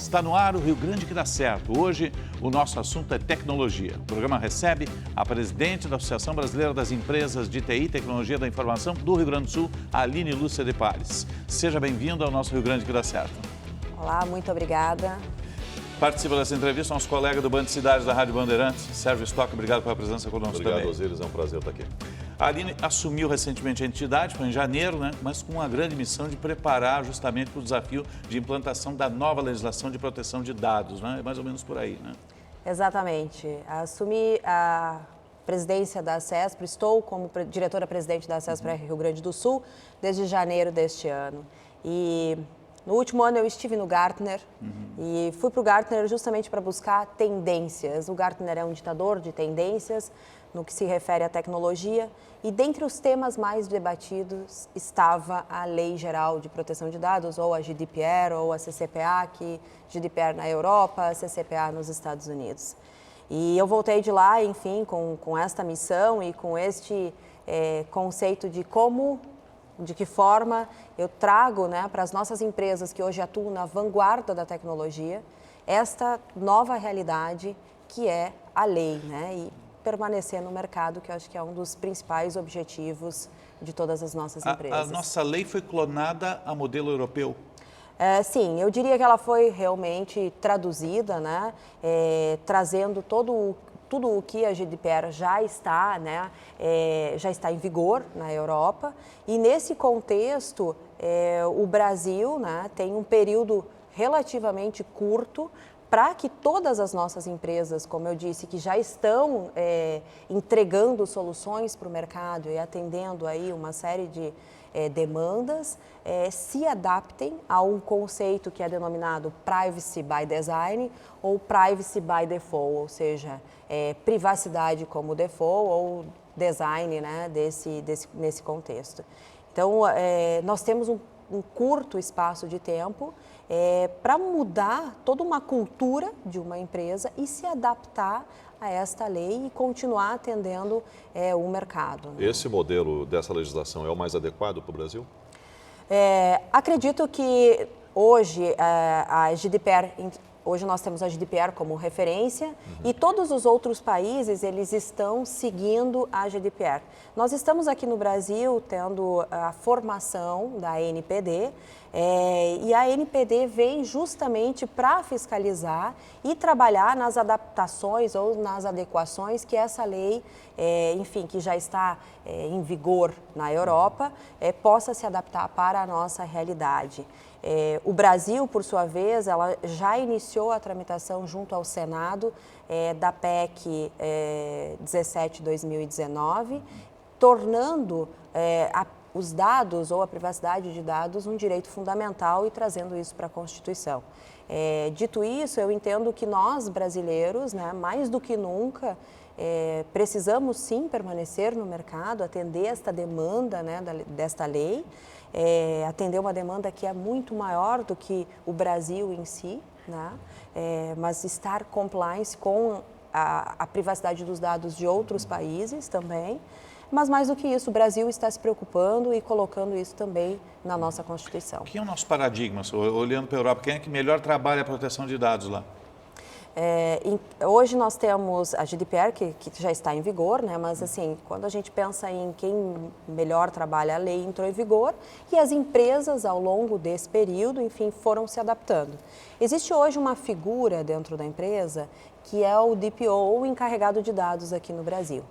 Está no ar o Rio Grande que dá certo. Hoje o nosso assunto é tecnologia. O programa recebe a presidente da Associação Brasileira das Empresas de TI e Tecnologia da Informação do Rio Grande do Sul, Aline Lúcia de Pares. Seja bem-vinda ao nosso Rio Grande que dá certo. Olá, muito obrigada. Participa dessa entrevista nosso colega do Band Cidades da Rádio Bandeirantes, Sérgio Stock. Obrigado pela presença conosco também. Obrigado, Osiris. É um prazer estar aqui. A Aline assumiu recentemente a entidade, foi em janeiro, mas com uma grande missão de preparar justamente para o desafio de implantação da nova legislação de proteção de dados, É mais ou menos por aí, Exatamente. Assumi a presidência da CESP, estou como diretora-presidente da CESP Rio Grande do Sul desde janeiro deste ano. E no último ano eu estive no Gartner e fui para o Gartner justamente para buscar tendências. O Gartner é um ditador de tendências no que se refere à tecnologia e dentre os temas mais debatidos estava a Lei Geral de Proteção de Dados, ou a GDPR, ou a CCPA, que GDPR na Europa, a CCPA nos Estados Unidos. E eu voltei de lá, enfim, com esta missão e com este conceito de de que forma eu trago para as nossas empresas que hoje atuam na vanguarda da tecnologia, esta nova realidade que é a lei, e permanecer no mercado, que eu acho que é um dos principais objetivos de todas as nossas empresas. A nossa lei foi clonada a modelo europeu? Sim, eu diria que ela foi realmente traduzida, trazendo tudo o que a GDPR já está em vigor na Europa. E nesse contexto, o Brasil tem um período relativamente curto para que todas as nossas empresas, como eu disse, que já estão entregando soluções para o mercado e atendendo aí uma série de demandas, se adaptem a um conceito que é denominado Privacy by Design ou Privacy by Default, ou seja, privacidade como default ou design nesse contexto. Então, nós temos um curto espaço de tempo para mudar toda uma cultura de uma empresa e se adaptar a esta lei e continuar atendendo o mercado. Esse modelo dessa legislação é o mais adequado para o Brasil? Acredito que hoje a GDPR, hoje nós temos a GDPR como referência e todos os outros países eles estão seguindo a GDPR. Nós estamos aqui no Brasil tendo a formação da ANPD e a ANPD vem justamente para fiscalizar e trabalhar nas adaptações ou nas adequações que essa lei, enfim, que já está em vigor na Europa, possa se adaptar para a nossa realidade. O Brasil, por sua vez, ela já iniciou a tramitação junto ao Senado da PEC 17/2019, tornando os dados ou a privacidade de dados um direito fundamental e trazendo isso para a Constituição. Dito isso, eu entendo que nós, brasileiros, mais do que nunca, precisamos sim permanecer no mercado, atender esta demanda desta lei, atender uma demanda que é muito maior do que o Brasil em si, mas estar compliance com a privacidade dos dados de outros países também. Mas mais do que isso, o Brasil está se preocupando e colocando isso também na nossa Constituição. Quem é o nosso paradigma, olhando para a Europa? Quem é que melhor trabalha a proteção de dados lá? Hoje nós temos a GDPR, que já está em vigor, mas assim, quando a gente pensa em quem melhor trabalha, a lei entrou em vigor e as empresas, ao longo desse período, enfim, foram se adaptando. Existe hoje uma figura dentro da empresa que é o DPO, ou encarregado de dados aqui no Brasil.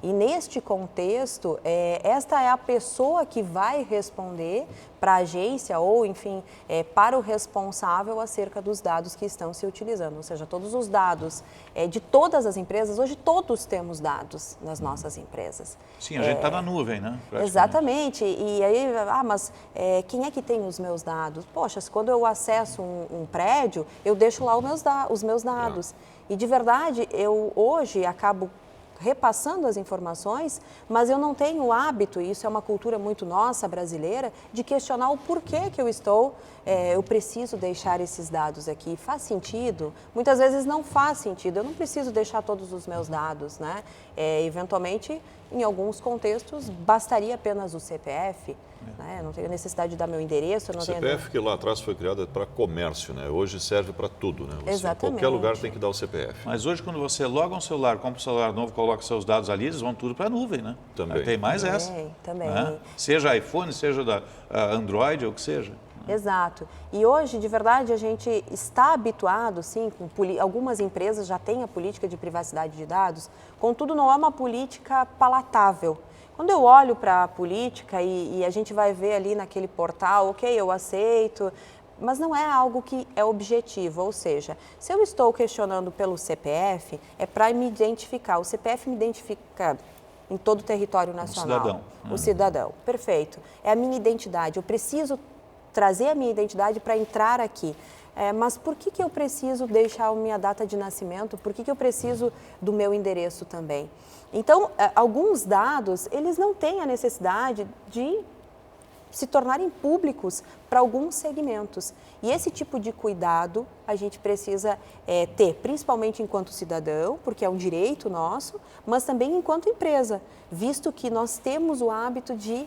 E neste contexto, esta é a pessoa que vai responder para a agência ou, enfim, para o responsável acerca dos dados que estão se utilizando. Ou seja, todos os dados de todas as empresas, hoje todos temos dados nas nossas empresas. Sim, a gente está na nuvem, Exatamente. E aí, mas quem é que tem os meus dados? Poxa, quando eu acesso um prédio, eu deixo lá os meus dados. E de verdade, eu hoje acabo repassando as informações, mas eu não tenho o hábito, e isso é uma cultura muito nossa, brasileira, de questionar o porquê que eu preciso deixar esses dados aqui. Faz sentido? Muitas vezes não faz sentido, eu não preciso deixar todos os meus dados, Eventualmente, em alguns contextos, bastaria apenas o CPF, né? Eu não tenho necessidade de dar meu endereço. Eu não O CPF que lá atrás foi criado para comércio, né? Hoje serve para tudo, né? Você, Exatamente. em qualquer lugar tem que dar o CPF. Mas hoje, quando você loga um celular, compra um celular novo, coloca seus dados ali, eles vão tudo para a nuvem, né? Também. Tem mais essa. Também. Né? Seja iPhone, seja da Android, ou o que seja. Exato. E hoje, de verdade, a gente está habituado, sim, algumas empresas já têm a política de privacidade de dados, contudo não é uma política palatável. Quando eu olho para a política e a gente vai ver ali naquele portal, ok, eu aceito, mas não é algo que é objetivo, ou seja, se eu estou questionando pelo CPF, é para me identificar. O CPF me identifica em todo o território nacional. O cidadão. O cidadão, perfeito. É a minha identidade, eu preciso trazer a minha identidade para entrar aqui. Mas por que eu preciso deixar a minha data de nascimento? Por que eu preciso do meu endereço também? Então, alguns dados, eles não têm a necessidade de se tornarem públicos para alguns segmentos. E esse tipo de cuidado a gente precisa ter, principalmente enquanto cidadão, porque é um direito nosso, mas também enquanto empresa, visto que nós temos o hábito de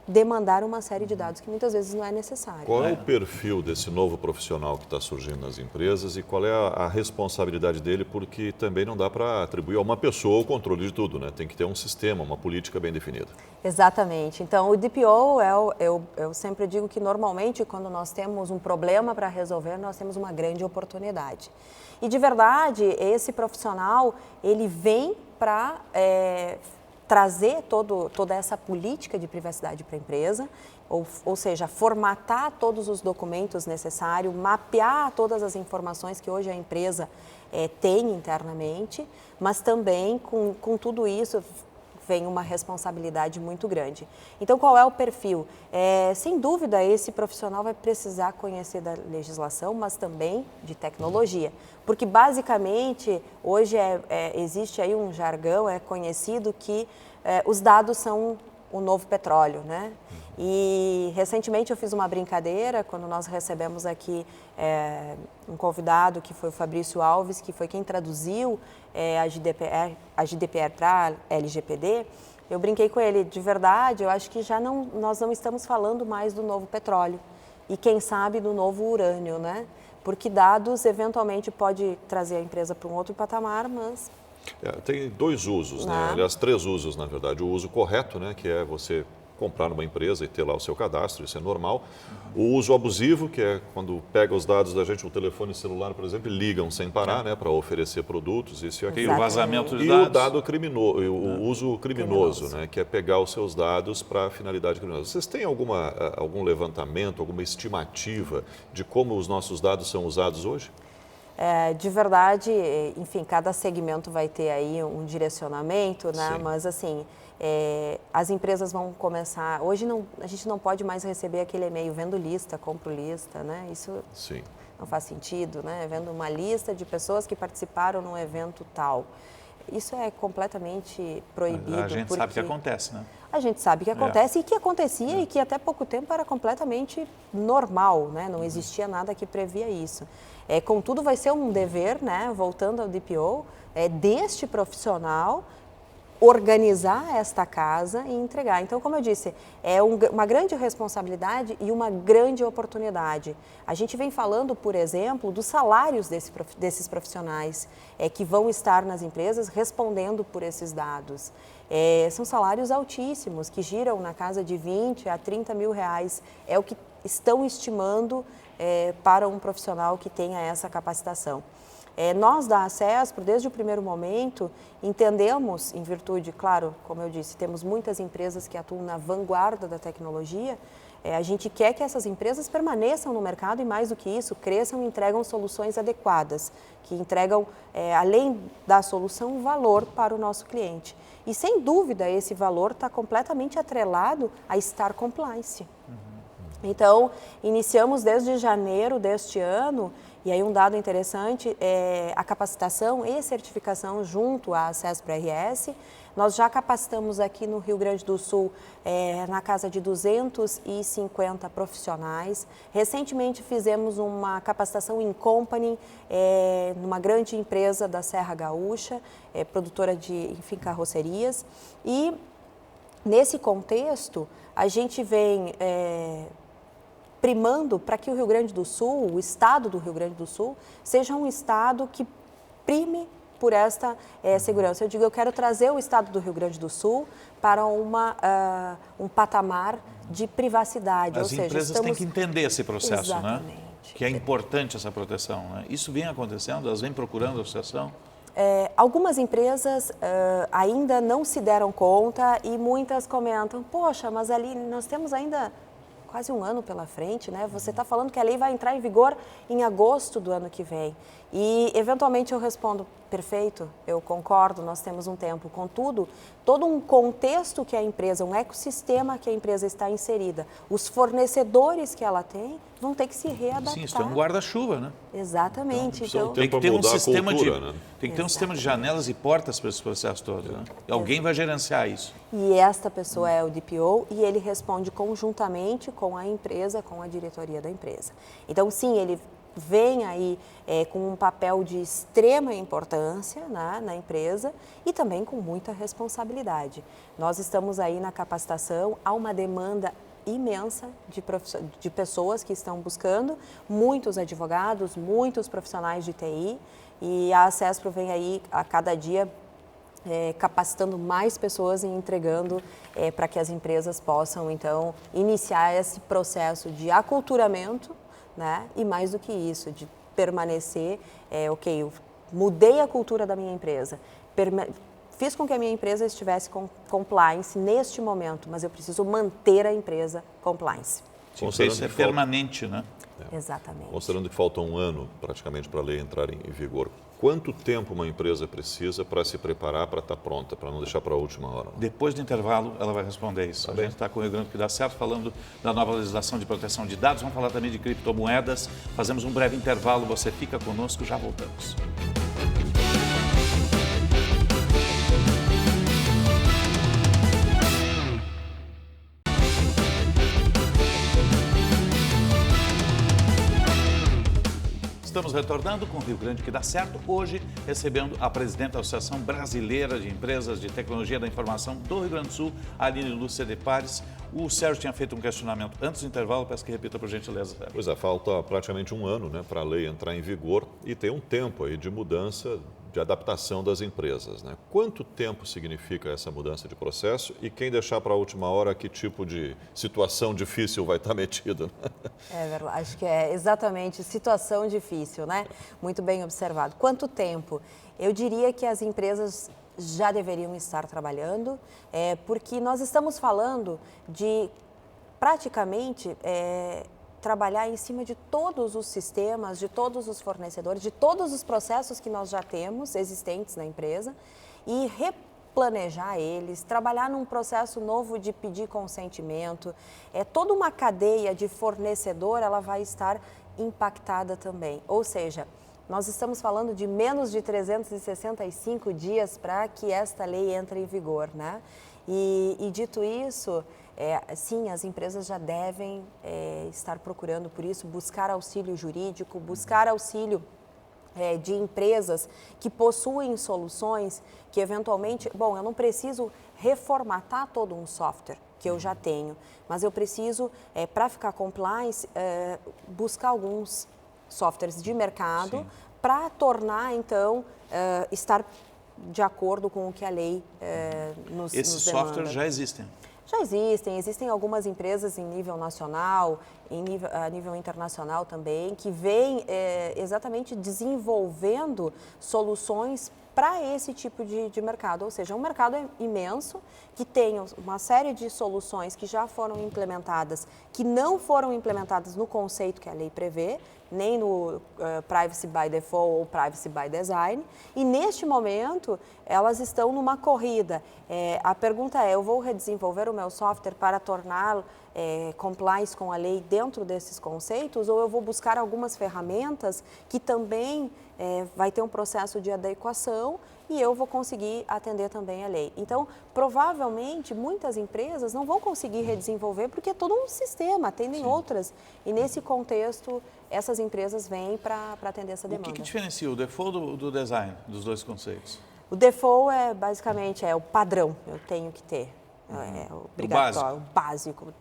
demandar uma série de dados que muitas vezes não é necessário. Qual é o perfil desse novo profissional que está surgindo nas empresas e qual é a responsabilidade dele? Porque também não dá para atribuir a uma pessoa o controle de tudo, né? Tem que ter um sistema, uma política bem definida. Exatamente. Então, o DPO, eu sempre digo que normalmente quando nós temos um problema para resolver, nós temos uma grande oportunidade. E de verdade, esse profissional, ele vem para trazer toda essa política de privacidade para a empresa, ou seja, formatar todos os documentos necessários, mapear todas as informações que hoje a empresa tem internamente, mas também com tudo isso vem uma responsabilidade muito grande. Então, qual é o perfil? Sem dúvida, esse profissional vai precisar conhecer da legislação, mas também de tecnologia. Porque, basicamente, hoje existe aí um jargão, é conhecido que os dados são o novo petróleo, né? E, recentemente, eu fiz uma brincadeira, quando nós recebemos aqui um convidado, que foi o Fabrício Alves, que foi quem traduziu a GDPR para a LGPD, eu brinquei com ele, de verdade, eu acho que nós não estamos falando mais do novo petróleo e, quem sabe, do novo urânio, né? Porque dados, eventualmente, pode trazer a empresa para um outro patamar, mas... Tem dois usos, né? Aliás, três usos, na verdade. O uso correto, né? Que é você comprar numa empresa e ter lá o seu cadastro, isso é normal. O uso abusivo, que é quando pega os dados da gente, o telefone celular, por exemplo, e ligam sem parar, né, para oferecer produtos, isso e aquilo. E o vazamento de e dados. O dado criminoso, o uso criminoso, né, que é pegar os seus dados para finalidade criminosa. Vocês têm algum levantamento, alguma estimativa de como os nossos dados são usados hoje? De verdade, enfim, cada segmento vai ter aí um direcionamento, né? Sim. Mas assim, as empresas vão começar... Hoje a gente não pode mais receber aquele e-mail vendo lista, compro lista, né? Isso Sim. não faz sentido, né? Vendo uma lista de pessoas que participaram num evento tal. Isso é completamente proibido. A gente sabe que acontece, né? A gente sabe que acontece e que acontecia e que até pouco tempo era completamente normal, né? Não existia nada que previa isso. Contudo, vai ser um dever, né? Voltando ao DPO, deste profissional organizar esta casa e entregar. Então, como eu disse, é uma grande responsabilidade e uma grande oportunidade. A gente vem falando, por exemplo, dos salários desses profissionais que vão estar nas empresas respondendo por esses dados. São salários altíssimos, que giram na casa de 20 a 30 mil reais. É o que estão estimando para um profissional que tenha essa capacitação. Nós da ACESPRO, desde o primeiro momento, entendemos, em virtude, claro, como eu disse, temos muitas empresas que atuam na vanguarda da tecnologia, a gente quer que essas empresas permaneçam no mercado e, mais do que isso, cresçam e entregam soluções adequadas, que entregam, além da solução, valor para o nosso cliente. E, sem dúvida, esse valor está completamente atrelado a Star Compliance. Então, iniciamos desde janeiro deste ano, e aí um dado interessante é a capacitação e certificação junto à ACESPRO RS. Nós já capacitamos aqui no Rio Grande do Sul na casa de 250 profissionais. Recentemente fizemos uma capacitação em company numa grande empresa da Serra Gaúcha, produtora de, enfim, carrocerias. E nesse contexto, a gente vem primando para que o Rio Grande do Sul, o estado do Rio Grande do Sul, seja um estado que prime por esta segurança. Eu digo, eu quero trazer o estado do Rio Grande do Sul para um patamar de privacidade. As empresas têm que entender esse processo, Exatamente. né? Que é importante essa proteção, né? Isso vem acontecendo, elas vêm procurando a associação? Algumas empresas ainda não se deram conta e muitas comentam, poxa, mas ali nós temos ainda quase um ano pela frente, né? Você está falando que a lei vai entrar em vigor em agosto do ano que vem. E, eventualmente, eu respondo, perfeito, eu concordo, nós temos um tempo. Contudo, todo um contexto que a empresa, um ecossistema que a empresa está inserida, os fornecedores que ela tem, vão ter que se readaptar. Sim, isso é um guarda-chuva, né? Exatamente. Então, tem que ter um sistema cultura, né? Tem que ter um sistema de janelas e portas para esse processo todo, né? E alguém vai gerenciar isso. E esta pessoa é o DPO e ele responde conjuntamente com a empresa, com a diretoria da empresa. Então, sim, ele vem aí com um papel de extrema importância, né, na empresa e também com muita responsabilidade. Nós estamos aí na capacitação, há uma demanda imensa de pessoas que estão buscando, muitos advogados, muitos profissionais de TI, e a Acespro vem aí a cada dia capacitando mais pessoas e entregando para que as empresas possam, então, iniciar esse processo de aculturamento, né? E mais do que isso, de permanecer, ok, eu mudei a cultura da minha empresa, fiz com que a minha empresa estivesse com compliance neste momento, mas eu preciso manter a empresa compliance. Isso é permanente, né? Exatamente. Considerando que falta um ano praticamente para a lei entrar em vigor, quanto tempo uma empresa precisa para se preparar para estar pronta, para não deixar para a última hora? Depois do intervalo, ela vai responder isso. A gente está com o Rio Grande que dá certo, falando da nova legislação de proteção de dados. Vamos falar também de criptomoedas. Fazemos um breve intervalo. Você fica conosco, já voltamos. Estamos retornando com o Rio Grande que dá certo, hoje recebendo a presidente da Associação Brasileira de Empresas de Tecnologia da Informação do Rio Grande do Sul, Aline Lúcia de Pares. O Sérgio tinha feito um questionamento antes do intervalo, peço que repita por gentileza, Sérgio. Pois é, falta praticamente um ano, né, para a lei entrar em vigor e tem um tempo aí de mudança, de adaptação das empresas, né? Quanto tempo significa essa mudança de processo e quem deixar para a última hora, que tipo de situação difícil vai estar metido? É verdade, acho que é exatamente situação difícil, né? Muito bem observado. Quanto tempo? Eu diria que as empresas já deveriam estar trabalhando, porque nós estamos falando de praticamente trabalhar em cima de todos os sistemas, de todos os fornecedores, de todos os processos que nós já temos existentes na empresa e replanejar eles, trabalhar num processo novo de pedir consentimento. Toda uma cadeia de fornecedor, ela vai estar impactada também. Ou seja, nós estamos falando de menos de 365 dias para que esta lei entre em vigor, né? E dito isso, sim, as empresas já devem estar procurando por isso, buscar auxílio jurídico, buscar auxílio de empresas que possuem soluções que eventualmente, bom, eu não preciso reformatar todo um software que eu já tenho, mas eu preciso, para ficar compliance, buscar alguns softwares de mercado para tornar, então, estar de acordo com o que a lei nos demanda. Esses softwares já existem? Já existem algumas empresas em nível nacional, a nível internacional também, que vêm exatamente desenvolvendo soluções para esse tipo de mercado. Ou seja, um mercado imenso, que tem uma série de soluções que já foram implementadas, que não foram implementadas no conceito que a lei prevê, nem no Privacy by Default ou Privacy by Design, e neste momento elas estão numa corrida. A pergunta é, eu vou redesenvolver o meu software para torná-lo compliance com a lei dentro desses conceitos, ou eu vou buscar algumas ferramentas que também vai ter um processo de adequação e eu vou conseguir atender também a lei. Então, provavelmente, muitas empresas não vão conseguir redesenvolver porque é todo um sistema, atendem outras. E nesse contexto, essas empresas vêm para atender essa demanda. O que diferencia o default do design, dos dois conceitos? O default basicamente o padrão, eu tenho que ter. É obrigatório, o básico.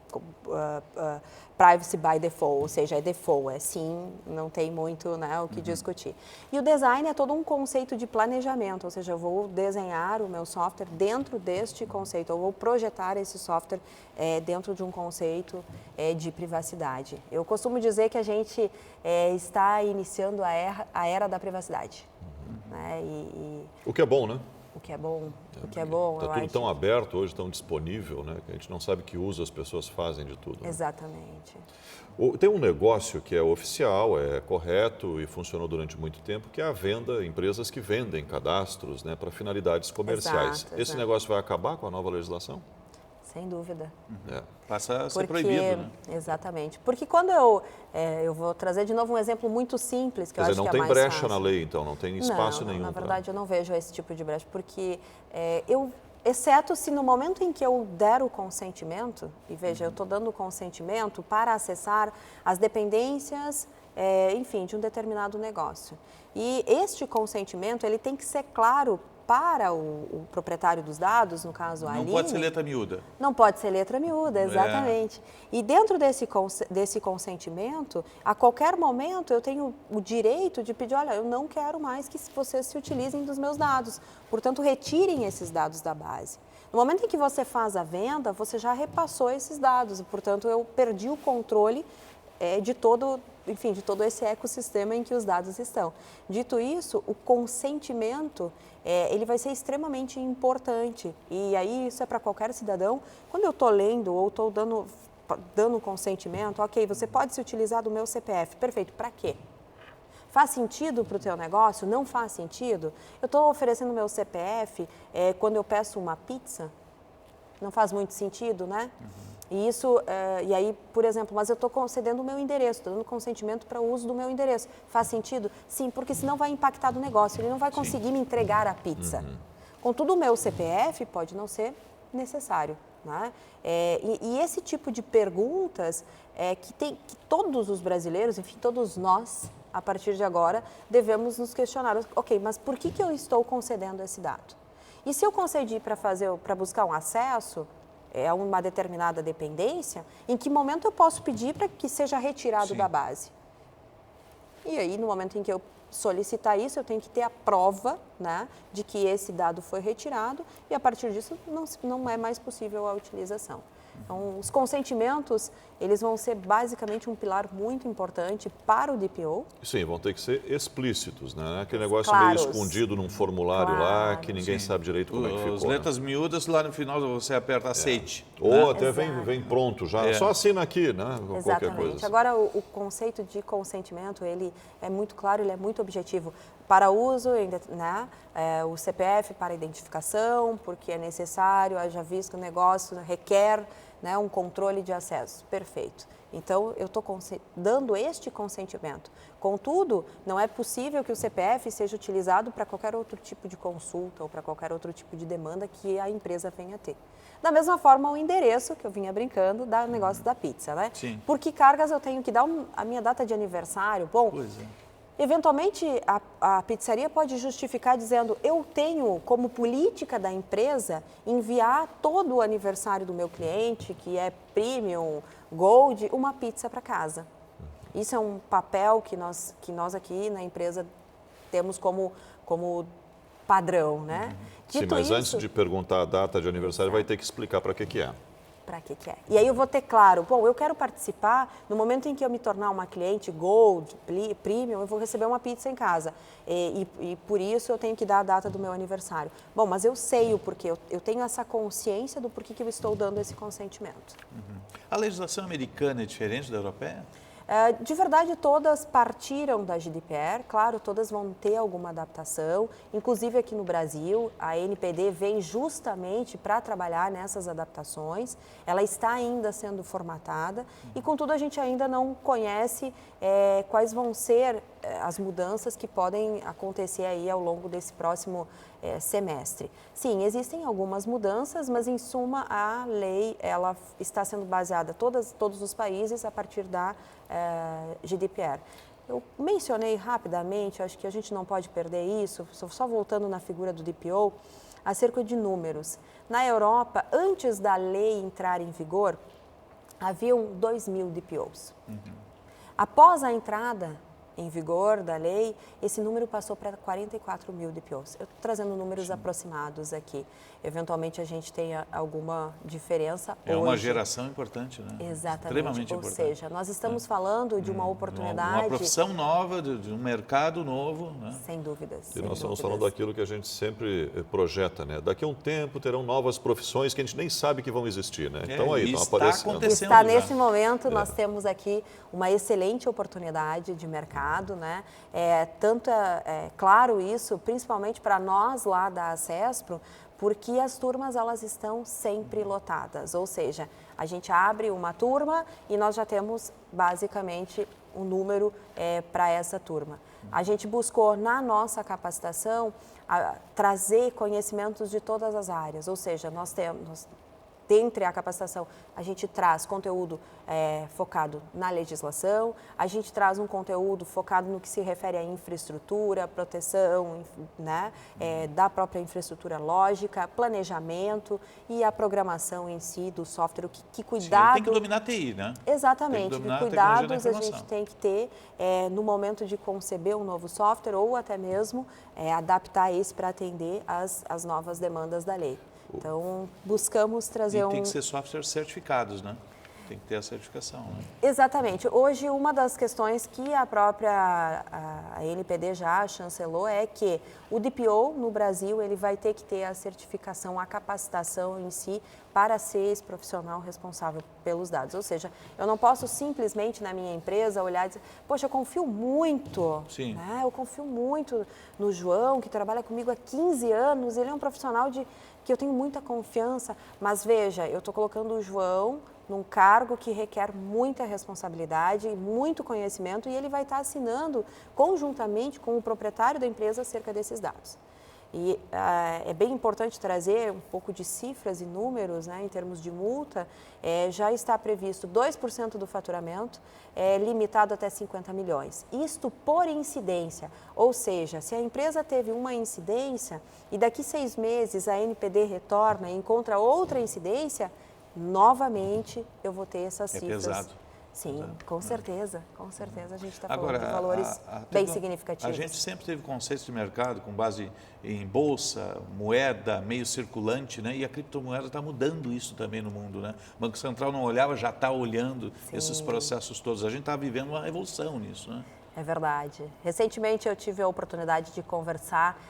Privacy by default, ou seja, é default, é sim, não tem muito, né, o que discutir. E o design é todo um conceito de planejamento, ou seja, eu vou desenhar o meu software dentro deste conceito, eu vou projetar esse software dentro de um conceito de privacidade. Eu costumo dizer que a gente está iniciando a era da privacidade. Né? O que é bom, né? O que é bom, o que é bom. Está tudo tão aberto hoje, tão disponível, né? Que a gente não sabe que uso as pessoas fazem de tudo. Né? Exatamente. Tem um negócio que é oficial, é correto e funcionou durante muito tempo, que é a venda, empresas que vendem cadastros, né, para finalidades comerciais. Esse negócio vai acabar com a nova legislação? Sem dúvida. Passa a ser proibido, né? Exatamente. Porque quando eu vou trazer de novo um exemplo muito simples, que eu acho que é mais fácil. Não tem brecha na lei, então, não tem espaço nenhum. Na verdade, eu não vejo esse tipo de brecha, porque exceto se no momento em que eu der o consentimento, e veja, eu estou dando o consentimento para acessar as dependências, enfim, de um determinado negócio. E este consentimento, ele tem que ser claro para o proprietário dos dados, no caso a Aline. Não pode ser letra miúda. Não pode ser letra miúda, exatamente. E dentro desse consentimento, a qualquer momento eu tenho o direito de pedir, olha, eu não quero mais que vocês se utilizem dos meus dados, portanto, retirem esses dados da base. No momento em que você faz a venda, você já repassou esses dados, portanto, eu perdi o controle de todo esse ecossistema em que os dados estão. Dito isso, o consentimento, ele vai ser extremamente importante. E aí, isso é para qualquer cidadão. Quando eu estou lendo ou estou dando consentimento, ok, você pode se utilizar do meu CPF. Perfeito, para quê? Faz sentido para o teu negócio? Não faz sentido? Eu estou oferecendo meu CPF quando eu peço uma pizza? Não faz muito sentido, né? E isso, e aí, por exemplo, mas eu estou concedendo o meu endereço, estou dando consentimento para o uso do meu endereço. Faz sentido? Sim, porque senão vai impactar do negócio, ele não vai conseguir me entregar a pizza. Contudo, o meu CPF pode não ser necessário. Né? E esse tipo de perguntas que todos os brasileiros, enfim, todos nós, a partir de agora, devemos nos questionar. Ok, mas por que eu estou concedendo esse dado? E se eu concedi para buscar um acesso a uma determinada dependência, em que momento eu posso pedir para que seja retirado da base? E aí, no momento em que eu solicitar isso, eu tenho que ter a prova, né, de que esse dado foi retirado e, a partir disso, não é mais possível a utilização. Então, os consentimentos, eles vão ser basicamente um pilar muito importante para o DPO. Sim, vão ter que ser explícitos, né? Aquele negócio meio escondido num formulário lá, que ninguém sabe direito como é que ficou. As letras miúdas, lá no final você aperta aceite. Ou até vem pronto já, só assina aqui, né? Exatamente. Qualquer coisa. Agora, o conceito de consentimento, ele é muito claro, ele é muito objetivo. Para uso, né, o CPF para identificação, porque é necessário, haja visto que o negócio requer, né, um controle de acesso. Perfeito. Então, eu estou dando este consentimento. Contudo, não é possível que o CPF seja utilizado para qualquer outro tipo de consulta ou para qualquer outro tipo de demanda que a empresa venha a ter. Da mesma forma, o endereço, que eu vinha brincando, do negócio da pizza, né? Sim. Por que cargas eu tenho que dar a minha data de aniversário? Bom, eventualmente, a pizzaria pode justificar dizendo, eu tenho como política da empresa enviar todo o aniversário do meu cliente, que é Premium, Gold, uma pizza para casa. Isso é um papel que nós aqui na empresa temos como padrão, né? Sim, mas antes de perguntar a data de aniversário, vai ter que explicar para que é. Para que é. E aí eu vou ter claro, bom, eu quero participar, no momento em que eu me tornar uma cliente Gold, Premium, eu vou receber uma pizza em casa. E por isso eu tenho que dar a data do meu aniversário. Bom, mas eu sei o porquê, eu tenho essa consciência do porquê que eu estou dando esse consentimento. A legislação americana é diferente da europeia? De verdade, todas partiram da GDPR, claro, todas vão ter alguma adaptação, inclusive aqui no Brasil, a NPD vem justamente para trabalhar nessas adaptações, ela está ainda sendo formatada e, contudo, a gente ainda não conhece quais vão ser as mudanças que podem acontecer aí ao longo desse próximo semestre. Sim, existem algumas mudanças, mas, em suma, a lei ela está sendo baseada, todos os países, a partir da GDPR. Eu mencionei rapidamente, acho que a gente não pode perder isso, só voltando na figura do DPO, acerca de números. Na Europa, antes da lei entrar em vigor, haviam 2.000 DPOs. Após a entrada em vigor da lei, esse número passou para 44.000 DPOs. Eu estou trazendo números aproximados aqui. Eventualmente a gente tem alguma diferença É hoje. uma geração importante, né? Exatamente. Extremamente Ou importante. seja, nós estamos falando de uma oportunidade... Uma profissão nova, de um mercado novo, né? Sem dúvidas. E nós estamos falando daquilo que a gente sempre projeta, né? Daqui a um tempo terão novas profissões que a gente nem sabe que vão existir, né? Então aí, estão aparecendo. acontecendo Está já. nesse momento, nós temos aqui uma excelente oportunidade de mercado, né? Tanto é claro isso, principalmente para nós lá da Acespro, porque as turmas elas estão sempre lotadas, ou seja, a gente abre uma turma e nós já temos basicamente um número para essa turma. A gente buscou na nossa capacitação trazer conhecimentos de todas as áreas, ou seja, nós temos dentre a capacitação, a gente traz conteúdo focado na legislação, a gente traz um conteúdo focado no que se refere à infraestrutura, proteção, né, da própria infraestrutura lógica, planejamento e a programação em si do software, que cuidado... Sim, tem que dominar a TI, né? Exatamente, que cuidados a gente tem que ter no momento de conceber um novo software ou até mesmo adaptar esse para atender as novas demandas da lei. Então, buscamos trazer tem que ser softwares certificados, né? Tem que ter a certificação, né? Exatamente. Hoje, uma das questões que a própria a NPD já chancelou é que o DPO no Brasil ele vai ter que ter a certificação, a capacitação em si para ser esse profissional responsável pelos dados. Ou seja, eu não posso simplesmente na minha empresa olhar e dizer, poxa, eu confio muito, Sim. né? Eu confio muito no João, que trabalha comigo há 15 anos, ele é um profissional que eu tenho muita confiança, mas veja, eu estou colocando o João num cargo que requer muita responsabilidade, muito conhecimento e ele vai estar assinando conjuntamente com o proprietário da empresa acerca desses dados. E é bem importante trazer um pouco de cifras e números, né, em termos de multa. Já está previsto 2% do faturamento, limitado até 50 milhões. Isto por incidência, ou seja, se a empresa teve uma incidência e daqui 6 meses a NPD retorna e encontra outra incidência, novamente eu vou ter essas cifras. É pesado. Sim, Pesado. com certeza a gente está falando Agora, de valores bem significativos. A gente sempre teve conceitos de mercado com base em bolsa, moeda, meio circulante, né? E a criptomoeda está mudando isso também no mundo, né? O Banco Central não olhava, já está olhando esses processos todos. A gente está vivendo uma revolução nisso, né? É verdade. Recentemente eu tive a oportunidade de conversar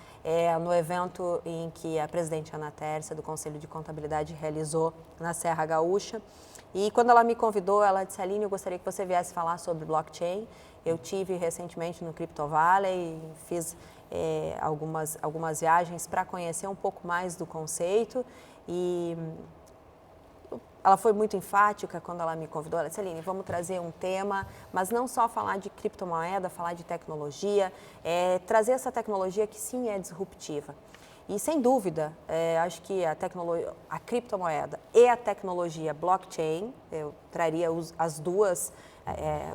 no evento em que a presidente Ana Tércia, do Conselho de Contabilidade, realizou na Serra Gaúcha. E quando ela me convidou, ela disse, Aline, eu gostaria que você viesse falar sobre blockchain. Eu tive recentemente no Crypto Valley, fiz algumas viagens para conhecer um pouco mais do conceito. E ela foi muito enfática quando ela me convidou. Ela disse, Aline, vamos trazer um tema, mas não só falar de criptomoeda, falar de tecnologia, trazer essa tecnologia que sim é disruptiva. E, sem dúvida, acho que a criptomoeda e a tecnologia blockchain, eu traria as duas,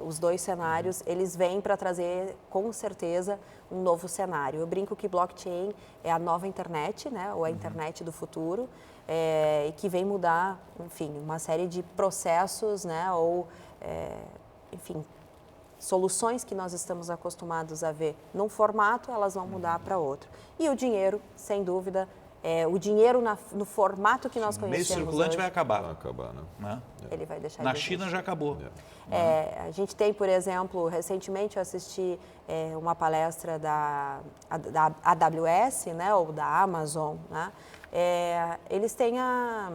os dois cenários, eles vêm para trazer, com certeza, um novo cenário. Eu brinco que blockchain é a nova internet, né, ou a internet do futuro, e que vem mudar, enfim, uma série de processos, né, ou, enfim, soluções que nós estamos acostumados a ver num formato, elas vão mudar para outro. E o dinheiro, sem dúvida, o dinheiro no formato que nós conhecemos hoje... O meio circulante hoje, vai acabar. Vai acabar, né? Ele vai deixar Na de China existir. já acabou. A gente tem, por exemplo, recentemente eu assisti uma palestra da AWS, né, ou da Amazon, né? Eles têm a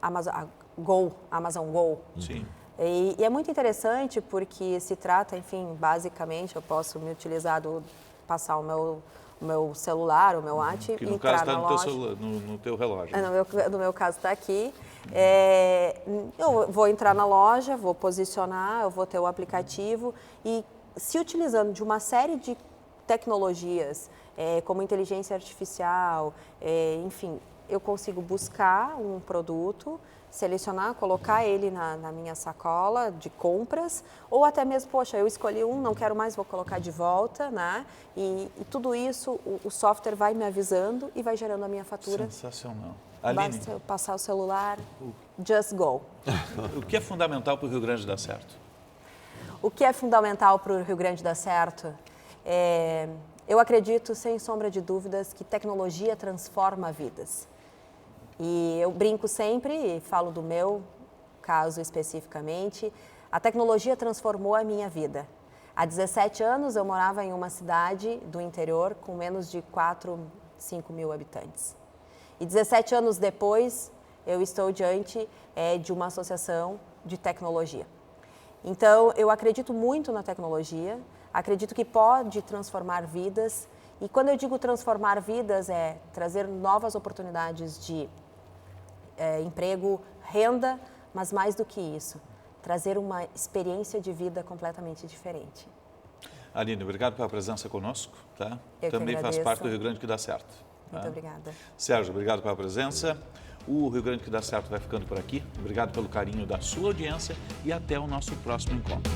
Amazon Go. Sim. E é muito interessante porque se trata, enfim, basicamente eu posso me utilizar passar o meu celular, o meu WhatsApp, Que no entrar caso na loja. está no teu relógio. No meu caso está aqui. Eu vou entrar na loja, vou posicionar, eu vou ter o aplicativo e se utilizando de uma série de tecnologias como inteligência artificial, enfim, eu consigo buscar um produto, selecionar, colocar ele na minha sacola de compras, ou até mesmo, poxa, eu escolhi um, não quero mais, vou colocar de volta, né? E tudo isso, o software vai me avisando e vai gerando a minha fatura. Sensacional. Aline, Basta eu passar o celular, just go. o que é fundamental para o Rio Grande dar certo? O que é fundamental para o Rio Grande dar certo? Eu acredito, sem sombra de dúvidas, que tecnologia transforma vidas. E eu brinco sempre, e falo do meu caso especificamente, a tecnologia transformou a minha vida. Há 17 anos eu morava em uma cidade do interior com menos de 4, 5 mil habitantes. E 17 anos depois eu estou diante de uma associação de tecnologia. Então eu acredito muito na tecnologia, acredito que pode transformar vidas. E quando eu digo transformar vidas, é trazer novas oportunidades de emprego, renda, mas mais do que isso, trazer uma experiência de vida completamente diferente. Aline, obrigado pela presença conosco. Tá? Eu Também que faz agradeço. parte do Rio Grande que dá certo. Tá? Muito obrigada. Sérgio, obrigado pela presença. O Rio Grande que dá certo vai ficando por aqui. Obrigado pelo carinho da sua audiência e até o nosso próximo encontro.